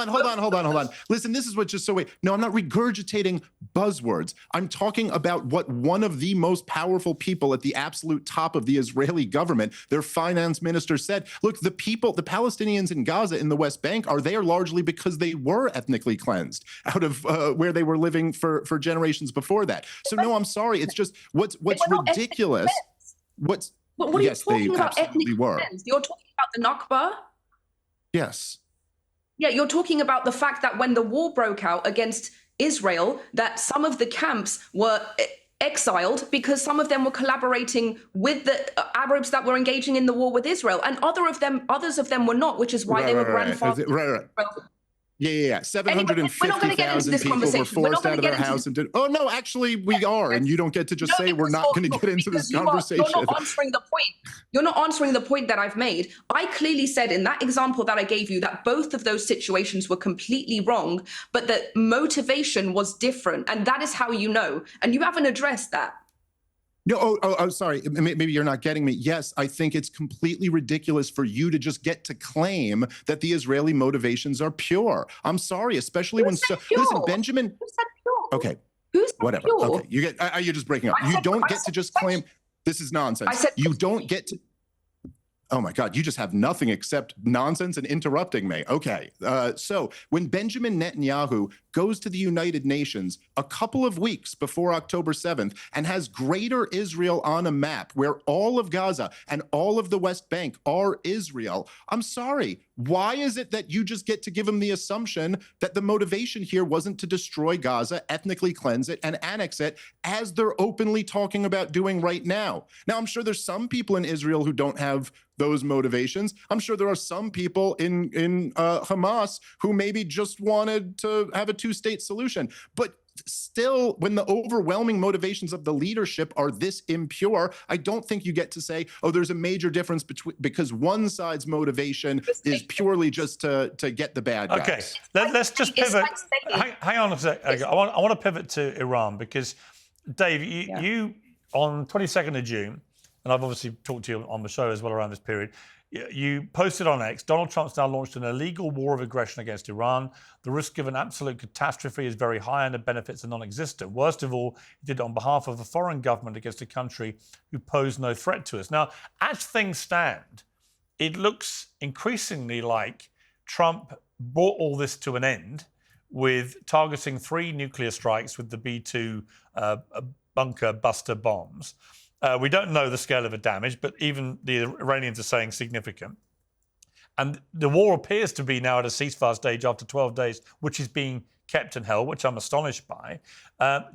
on. Listen, this is what just so wait. No, I'm not regurgitating buzzwords. I'm talking about what one of the most powerful people at the absolute top of the Israeli government, their finance minister, said. Look, the Palestinians in Gaza in the West Bank are there largely because they were ethnically cleansed out of where they were living for generations before that. So no, I'm sorry. It's just what's ridiculous. What are you talking about? Absolutely were. You're talking about the Nakba? Yes. Yeah, you're talking about the fact that when the war broke out against Israel, that some of the camps were exiled because some of them were collaborating with the Arabs that were engaging in the war with Israel, and others of them were not, which is why they were grandfathered. Right. Yeah. 750,000 people were forced out of their house and did. Oh no, actually, we are, and you don't get to just say we're not going to get into this conversation. You're not answering the point. You're not answering the point that I've made. I clearly said in that example that I gave you that both of those situations were completely wrong, but the motivation was different, and that is how you know. And you haven't addressed that. No, sorry. Maybe you're not getting me. Yes, I think it's completely ridiculous for you to just get to claim that the Israeli motivations are pure. I'm sorry, especially when listen, Benjamin. Who said pure? Okay, Who said whatever. Pure? Okay, you're just breaking up. You don't get to just claim this is nonsense. You don't get to. Oh my God, you just have nothing except nonsense and interrupting me. Okay, so when Benjamin Netanyahu goes to the United Nations a couple of weeks before October 7th and has Greater Israel on a map where all of Gaza and all of the West Bank are Israel, I'm sorry, why is it that you just get to give him the assumption that the motivation here wasn't to destroy Gaza, ethnically cleanse it, and annex it, as they're openly talking about doing right now? Now, I'm sure there's some people in Israel who don't have those motivations. I'm sure there are some people in Hamas who maybe just wanted to have a two-state solution. But still, when the overwhelming motivations of the leadership are this impure, I don't think you get to say, oh, there's a major difference because one side's motivation is purely just to get the bad guys. Okay, let's just pivot. Hang on a sec. I want to pivot to Iran because, Dave, you on 22nd of June, and I've obviously talked to you on the show as well around this period, you posted on X, Donald Trump's now launched an illegal war of aggression against Iran. The risk of an absolute catastrophe is very high and the benefits are non-existent. Worst of all, he did it on behalf of a foreign government against a country who posed no threat to us. Now, as things stand, it looks increasingly like Trump brought all this to an end with targeting 3 nuclear strikes with the B-2 bunker buster bombs. We don't know the scale of the damage, but even the Iranians are saying significant. And the war appears to be now at a ceasefire stage after 12 days, which is being kept and held, which I'm astonished by.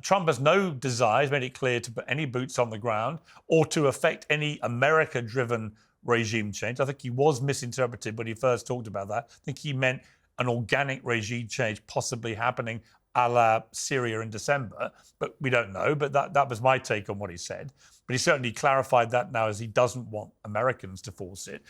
Trump has no desire, he's made it clear, to put any boots on the ground or to affect any America-driven regime change. I think he was misinterpreted when he first talked about that. I think he meant an organic regime change possibly happening a la Syria in December, but we don't know. But that was my take on what he said. But he certainly clarified that now as he doesn't want Americans to force it.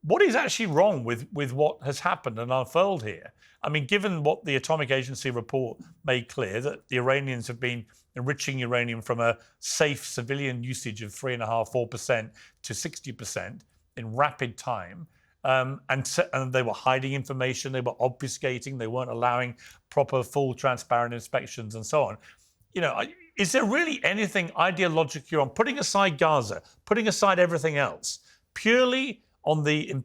What is actually wrong with what has happened and unfurled here? I mean, given what the Atomic Agency report made clear, that the Iranians have been enriching uranium from a safe civilian usage of 3.5–4% to 60% in rapid time, and they were hiding information, they were obfuscating, they weren't allowing proper, full, transparent inspections and so on. You know, is there really anything ideological on putting aside Gaza, putting aside everything else, purely on the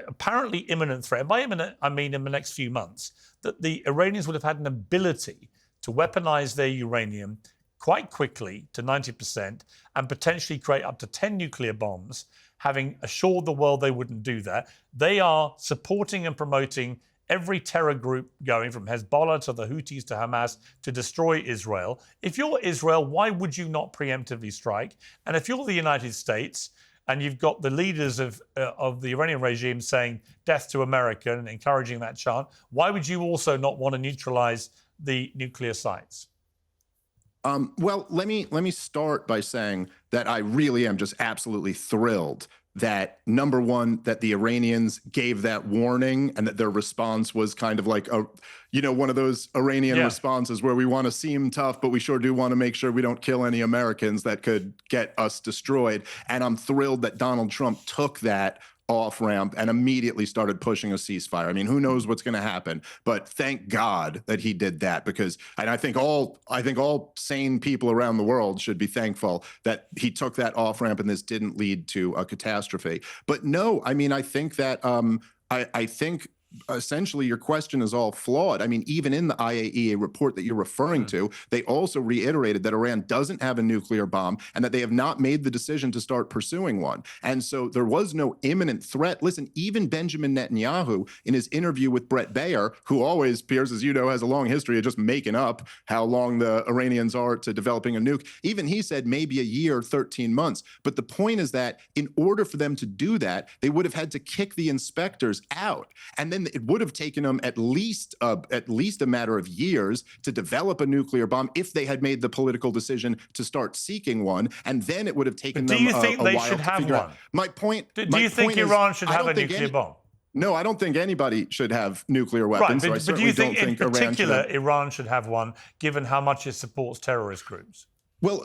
apparently imminent threat? By imminent, I mean in the next few months, that the Iranians would have had an ability to weaponize their uranium quite quickly to 90% and potentially create up to 10 nuclear bombs, having assured the world they wouldn't do that. They are supporting and promoting every terror group going from Hezbollah to the Houthis to Hamas to destroy Israel. If you're Israel, why would you not preemptively strike? And if you're the United States and you've got the leaders of the Iranian regime saying death to America and encouraging that chant, why would you also not want to neutralize the nuclear sites? Well, let me start by saying that I really am just absolutely thrilled that, number one, that the Iranians gave that warning and that their response was kind of like one of those Iranian responses where we want to seem tough, but we sure do want to make sure we don't kill any Americans that could get us destroyed. And I'm thrilled that Donald Trump took that off-ramp and immediately started pushing a ceasefire. I mean, who knows what's going to happen, but thank God that he did that, because, and I think all sane people around the world should be thankful that he took that off-ramp and this didn't lead to a catastrophe. But no, I mean, I think that I think essentially your question is all flawed. I mean, even in the IAEA report that you're referring to, they also reiterated that Iran doesn't have a nuclear bomb and that they have not made the decision to start pursuing one. And so there was no imminent threat. Listen, even Benjamin Netanyahu, in his interview with Brett Baer, who always, Piers, as you know, has a long history of just making up how long the Iranians are to developing a nuke, even he said maybe a year, 13 months. But the point is that in order for them to do that, they would have had to kick the inspectors out. And then it would have taken them at least a matter of years to develop a nuclear bomb if they had made the political decision to start seeking one, and then it would have taken them a while to figure out. Do you think they should have one? My point. Do you think Iran should have a nuclear bomb? No, I don't think anybody should have nuclear weapons. Right, but do you think in particular Iran should have one, given how much it supports terrorist groups? Well,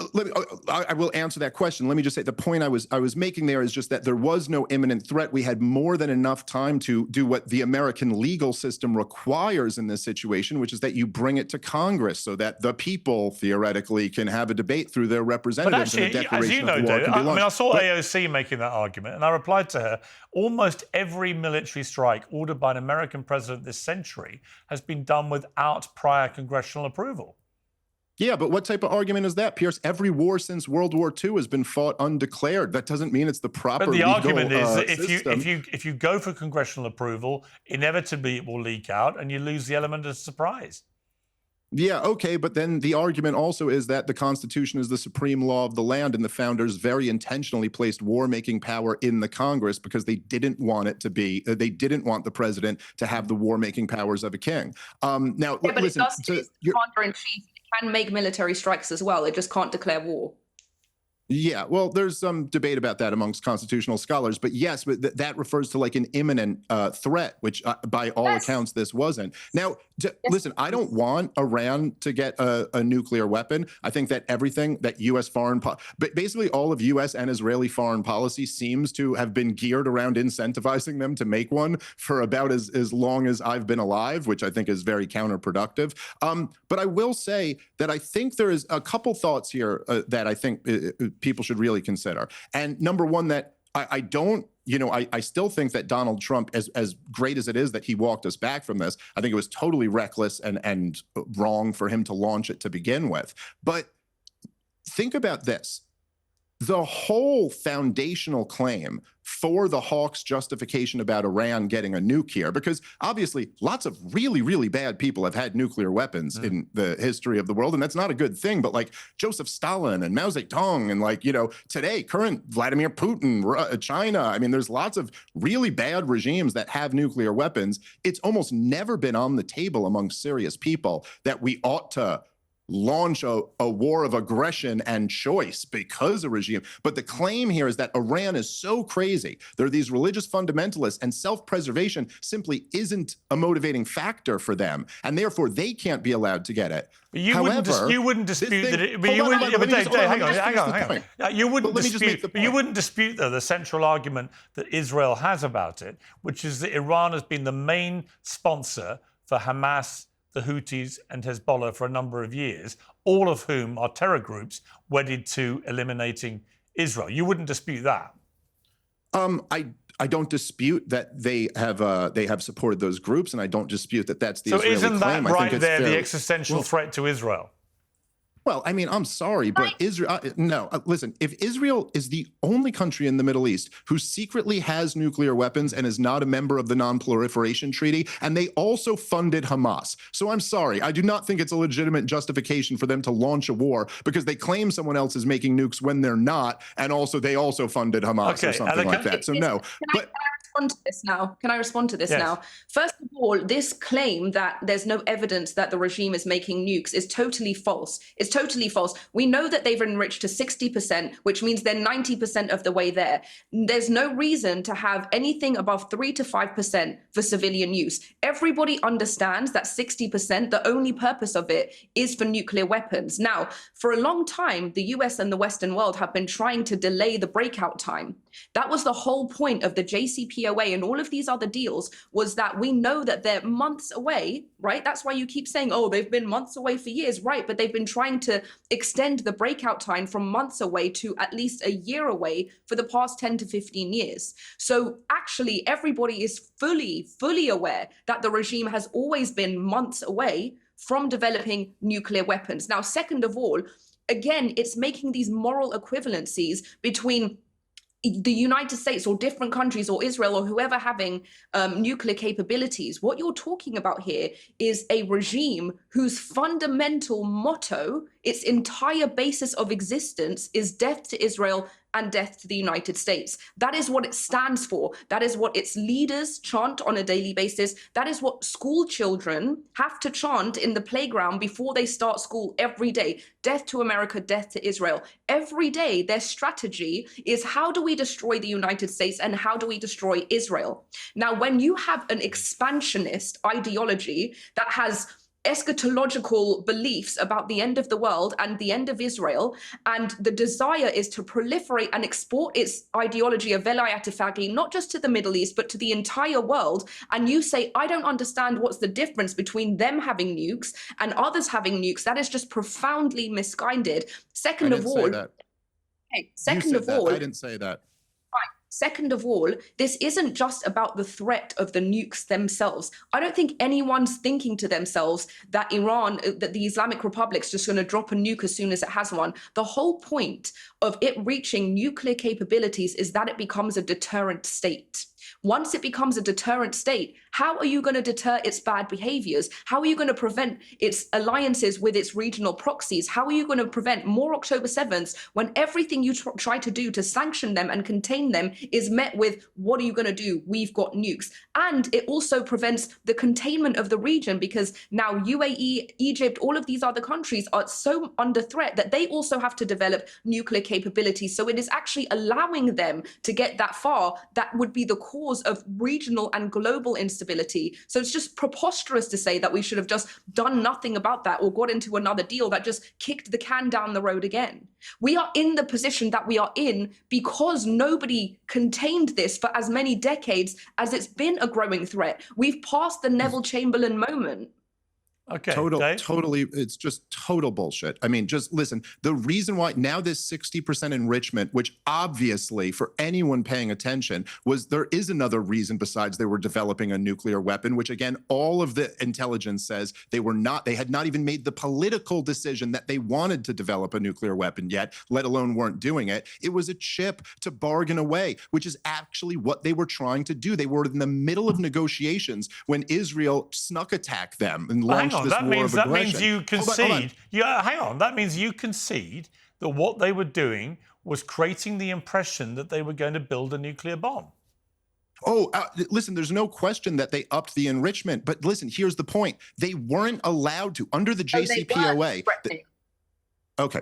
I will answer that question. Let me just say the point I was making there is just that there was no imminent threat. We had more than enough time to do what the American legal system requires in this situation, which is that you bring it to Congress so that the people theoretically can have a debate through their representatives. But actually, as you know, David, I saw AOC making that argument, and I replied to her, almost every military strike ordered by an American president this century has been done without prior congressional approval. Yeah, but what type of argument is that, Piers? Every war since World War II has been fought undeclared. That doesn't mean it's the proper But the legal, argument is that system. if you go for congressional approval, inevitably it will leak out and you lose the element of surprise. Yeah, okay, but then the argument also is that the Constitution is the supreme law of the land, and the founders very intentionally placed war-making power in the Congress because they didn't want it to be, they didn't want the president to have the war-making powers of a king. Now, yeah, but listen, it's commander-in-chief. It can make military strikes as well. It just can't declare war. Yeah, well, there's some debate about that amongst constitutional scholars, but yes, but that refers to like an imminent threat, which by all accounts this wasn't. Now, listen, I don't want Iran to get a nuclear weapon. I think that everything that U.S. but basically all of U.S. and Israeli foreign policy seems to have been geared around incentivizing them to make one for about as long as I've been alive, which I think is very counterproductive. But I will say that I think there is a couple thoughts here that I think people should really consider. And number one, that I don't, I still think that Donald Trump, as great as it is that he walked us back from this, I think it was totally reckless and wrong for him to launch it to begin with. But think about this. The whole foundational claim for the Hawks' justification about Iran getting a nuke here, because obviously lots of really, really bad people have had nuclear weapons in the history of the world, and that's not a good thing, but like Joseph Stalin and Mao Zedong and like, today, current Vladimir Putin, China, I mean, there's lots of really bad regimes that have nuclear weapons. It's almost never been on the table among serious people that we ought to launch a war of aggression and choice because a regime. But the claim here is that Iran is so crazy. There are these religious fundamentalists, and self-preservation simply isn't a motivating factor for them, and therefore they can't be allowed to get it. But you wouldn't dispute that. You wouldn't dispute though the central argument that Israel has about it, which is that Iran has been the main sponsor for Hamas, the Houthis and Hezbollah for a number of years, all of whom are terror groups wedded to eliminating Israel. You wouldn't dispute that? I don't dispute that they have supported those groups, and I don't dispute that that's the Israeli claim. So isn't that right there the existential threat to Israel? Well, I mean, I'm sorry, but Israel, listen, if Israel is the only country in the Middle East who secretly has nuclear weapons and is not a member of the Non-Proliferation Treaty, and they also funded Hamas. So I'm sorry, I do not think it's a legitimate justification for them to launch a war because they claim someone else is making nukes when they're not, and also they also funded Hamas or something like that. So no. Can I respond to this now? Can I respond to this Yes. now? First of all, this claim that there's no evidence that the regime is making nukes is totally false. It's totally false. We know that they've enriched to 60%, which means they're 90% of the way there. There's no reason to have anything above 3 to 5% for civilian use. Everybody understands that 60%, the only purpose of it is for nuclear weapons. Now, for a long time, the US and the Western world have been trying to delay the breakout time. That was the whole point of the JCPOA and all of these other deals, was that we know that they're months away, right? That's why you keep saying, oh, they've been months away for years, right? But they've been trying to extend the breakout time from months away to at least a year away for the past 10 to 15 years. So actually, everybody is fully aware that the regime has always been months away from developing nuclear weapons. Now, second of all, again, it's making these moral equivalencies between the United States or different countries or Israel or whoever having nuclear capabilities. What you're talking about here is a regime whose fundamental motto, its entire basis of existence, is death to Israel and death to the United States. That is what it stands for. That is what its leaders chant on a daily basis. That is what school children have to chant in the playground before they start school every day. Death to America, death to Israel. Every day, their strategy is, how do we destroy the United States and how do we destroy Israel? Now, when you have an expansionist ideology that has eschatological beliefs about the end of the world and the end of Israel, and the desire is to proliferate and export its ideology of velayat faqih, not just to the Middle East, but to the entire world, and you say, I don't understand what's the difference between them having nukes and others having nukes, that is just profoundly misguided. Second of all, I didn't say that. Second of all, this isn't just about the threat of the nukes themselves. I don't think anyone's thinking to themselves that Iran, that the Islamic Republic's just going to drop a nuke as soon as it has one. The whole point of it reaching nuclear capabilities is that it becomes a deterrent state. Once it becomes a deterrent state, how are you going to deter its bad behaviors? How are you going to prevent its alliances with its regional proxies? How are you going to prevent more October 7s when everything you try to do to sanction them and contain them is met with, what are you going to do? We've got nukes. And it also prevents the containment of the region, because now UAE, Egypt, all of these other countries are so under threat that they also have to develop nuclear capabilities. So it is actually allowing them to get that far. That would be the cause of regional and global instability. So it's just preposterous to say that we should have just done nothing about that or got into another deal that just kicked the can down the road again. We are in the position that we are in because nobody contained this for as many decades as it's been a growing threat. We've passed the Neville Chamberlain moment. Okay, totally, it's just total bullshit. I mean, just listen, the reason why now this 60% enrichment, which obviously for anyone paying attention was, there is another reason besides they were developing a nuclear weapon, which again, all of the intelligence says they had not even made the political decision that they wanted to develop a nuclear weapon yet, let alone weren't doing it. It was a chip to bargain away, which is actually what they were trying to do. They were in the middle of negotiations when Israel snuck attacked them and launched this war of aggression. That means you concede. Yeah, hang on. That means you concede that what they were doing was creating the impression that they were going to build a nuclear bomb. Oh, listen, there's no question that they upped the enrichment. But listen, here's the point. They weren't allowed to, under the JCPOA. Okay.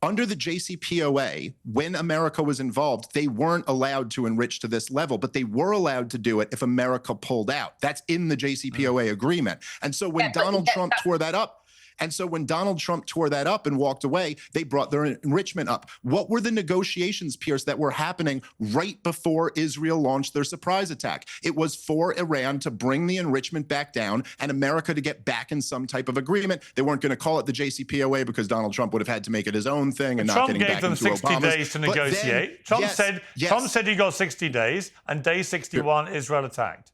Under the JCPOA, when America was involved, they weren't allowed to enrich to this level, but they were allowed to do it if America pulled out. That's in the JCPOA agreement. And so when Donald Trump tore that up, and walked away, they brought their enrichment up. What were the negotiations, Piers, that were happening right before Israel launched their surprise attack? It was for Iran to bring the enrichment back down and America to get back in some type of agreement. They weren't going to call it the JCPOA because Donald Trump would have had to make it his own thing and not getting back into Obama's. Trump gave them 60 days to negotiate. Trump said he got 60 days, and day 61, Israel attacked.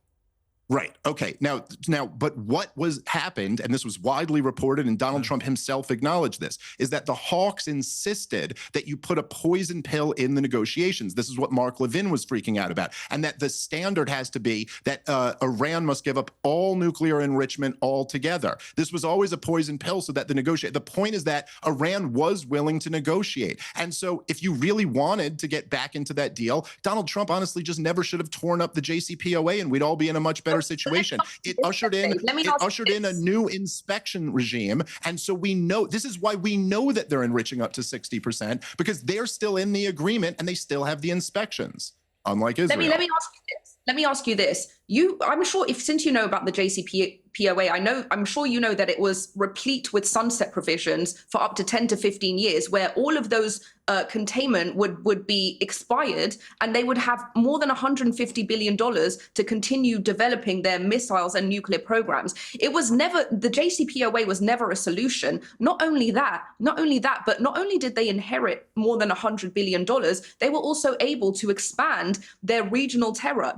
Right. Okay. Now, but what happened, and this was widely reported, and Donald Trump himself acknowledged this, is that the hawks insisted that you put a poison pill in the negotiations. This is what Mark Levin was freaking out about, and that the standard has to be that Iran must give up all nuclear enrichment altogether. This was always a poison pill, so that the point is that Iran was willing to negotiate. And so if you really wanted to get back into that deal, Donald Trump honestly just never should have torn up the JCPOA, and we'd all be in a much better situation. It ushered in a new inspection regime. And so we know, this is why we know that they're enriching up to 60%, because they're still in the agreement and they still have the inspections, unlike Israel. Let me ask you this. I'm sure since you know about the JCPOA, I'm sure you know that it was replete with sunset provisions for up to 10 to 15 years, where all of those containment would be expired, and they would have more than $150 billion to continue developing their missiles and nuclear programs. The JCPOA was never a solution. Not only that, but not only did they inherit more than $100 billion, they were also able to expand their regional terror.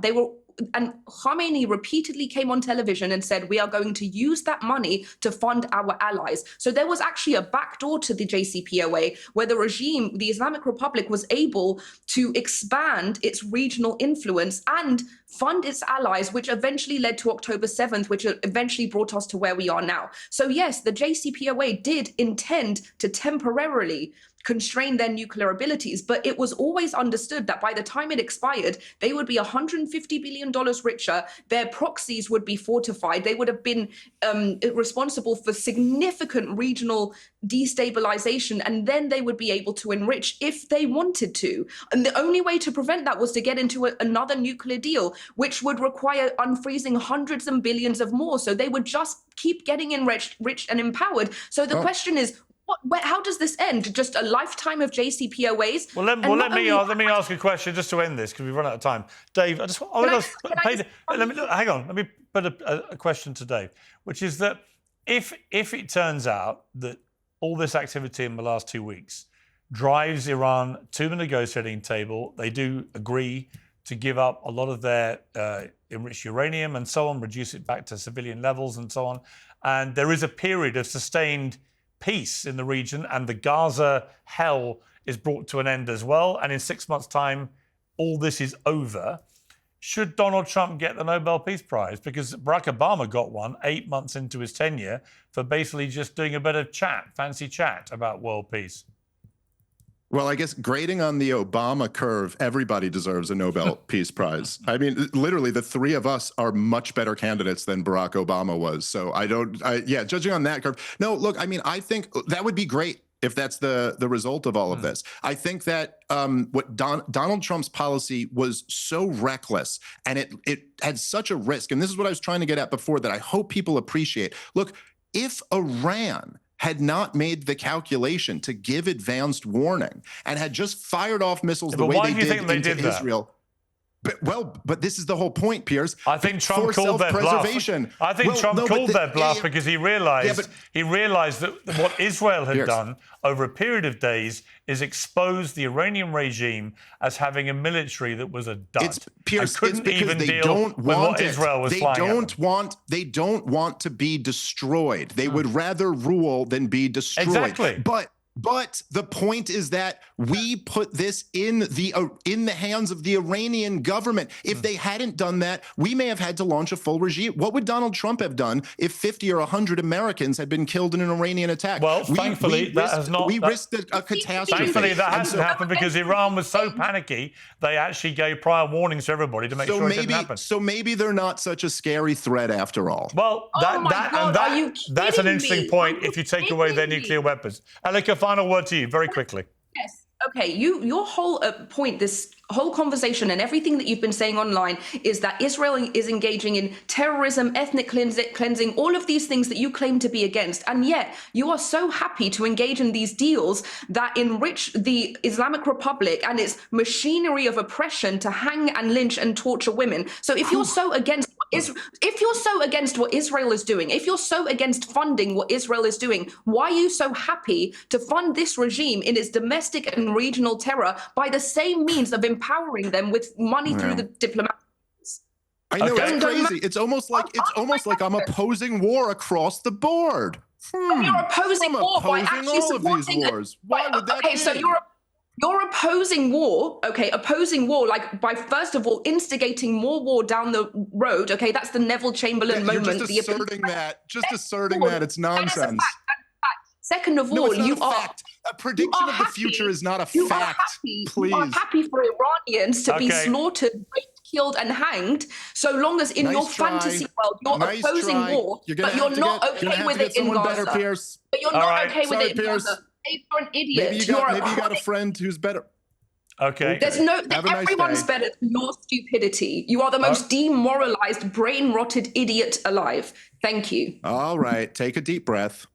And Khamenei repeatedly came on television and said, we are going to use that money to fund our allies. So there was actually a backdoor to the JCPOA where the regime, the Islamic Republic, was able to expand its regional influence and fund its allies, which eventually led to October 7th, which eventually brought us to where we are now. So yes, the JCPOA did intend to temporarily constrain their nuclear abilities, but it was always understood that by the time it expired, they would be $150 billion richer, their proxies would be fortified, they would have been responsible for significant regional destabilization, and then they would be able to enrich if they wanted to. And the only way to prevent that was to get into another nuclear deal, which would require unfreezing hundreds and billions of more. So they would just keep getting enriched and empowered. So the question is, how does this end? Just a lifetime of JCPOAs? Well, let me ask a question just to end this, because we've run out of time. Dave, hang on. Let me put a question to Dave, which is that if it turns out that all this activity in the last 2 weeks drives Iran to the negotiating table, they do agree to give up a lot of their enriched uranium and so on, reduce it back to civilian levels and so on, and there is a period of sustained peace in the region, and the Gaza hell is brought to an end as well, and in 6 months' time, all this is over. Should Donald Trump get the Nobel Peace Prize? Because Barack Obama got one 8 months into his tenure for basically just doing a bit of fancy chat about world peace. Well, I guess grading on the Obama curve, everybody deserves a Nobel Peace Prize. I mean, literally, the three of us are much better candidates than Barack Obama was. So judging on that curve. No, look, I mean, I think that would be great if that's the result of all of this. I think that what Donald Trump's policy was so reckless, and it had such a risk. And this is what I was trying to get at before, that I hope people appreciate. Look, if Iran had not made the calculation to give advanced warning and had just fired off missiles the way they did into Israel. But this is the whole point, Piers. I think Trump called their bluff. I think Trump called their bluff because he realized that what Israel had done over a period of days is expose the Iranian regime as having a military that was a dud. Piers, couldn't even deal with what Israel was flying at them. They don't want to be destroyed. They would rather rule than be destroyed. Exactly. But the point is that we put this in the hands of the Iranian government. If they hadn't done that, we may have had to launch a full regime. What would Donald Trump have done if 50 or 100 Americans had been killed in an Iranian attack? Well, thankfully, that has not. We risked a catastrophe. Thankfully, that hasn't happened because Iran was so panicky, they actually gave prior warnings to everybody to make sure it didn't happen. So maybe they're not such a scary threat after all. Well, that's an interesting point if you take away their nuclear weapons. Elica, final word to you, very quickly. Yes. Okay, your whole point, this whole conversation and everything that you've been saying online is that Israel is engaging in terrorism, ethnic cleansing, all of these things that you claim to be against. And yet you are so happy to engage in these deals that enrich the Islamic Republic and its machinery of oppression to hang and lynch and torture women. So if you're so against what Israel is doing, if you're so against funding what Israel is doing, why are you so happy to fund this regime in its domestic and regional terror by the same means of empowering them with money through the diplomatic? I know, Okay. it's crazy. It's almost like I'm opposing war across the board. You're opposing I'm war by opposing actually all of these supporting wars. Why would that okay, be? so you're opposing war, okay, opposing war, like by first of all instigating more war down the road, okay, that's the Neville Chamberlain You're moment. just asserting that. It's nonsense. That is a fact. Second of No, all, it's not you a are fact. A prediction of the future is not a fact. Please. You are happy for Iranians to be Okay. slaughtered, raped, killed, and hanged, so long as in Nice your try. fantasy world you're Nice opposing try. war, You're gonna but have you're to not get- you're gonna okay have with to it get in someone Gaza. better, Piers. But you're All not right. okay with Sorry, it in Piers. Gaza. Hey, you're an idiot. Maybe You're you got a friend who's better. Okay. There's no. Have a nice Everyone's day. better than your stupidity. You are the most demoralized, brain-rotted idiot alive. Thank you. All right, take a deep breath.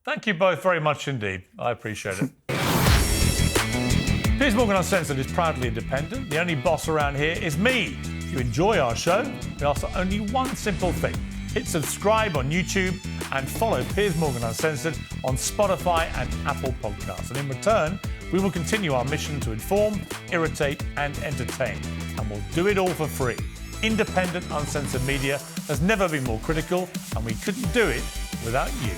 Thank you both very much indeed. I appreciate it. Piers Morgan Uncensored is proudly independent. The only boss around here is me. If you enjoy our show, we ask for only one simple thing. Hit subscribe on YouTube and follow Piers Morgan Uncensored on Spotify and Apple Podcasts. And in return, we will continue our mission to inform, irritate and entertain. And we'll do it all for free. Independent, uncensored media has never been more critical, and we couldn't do it without you.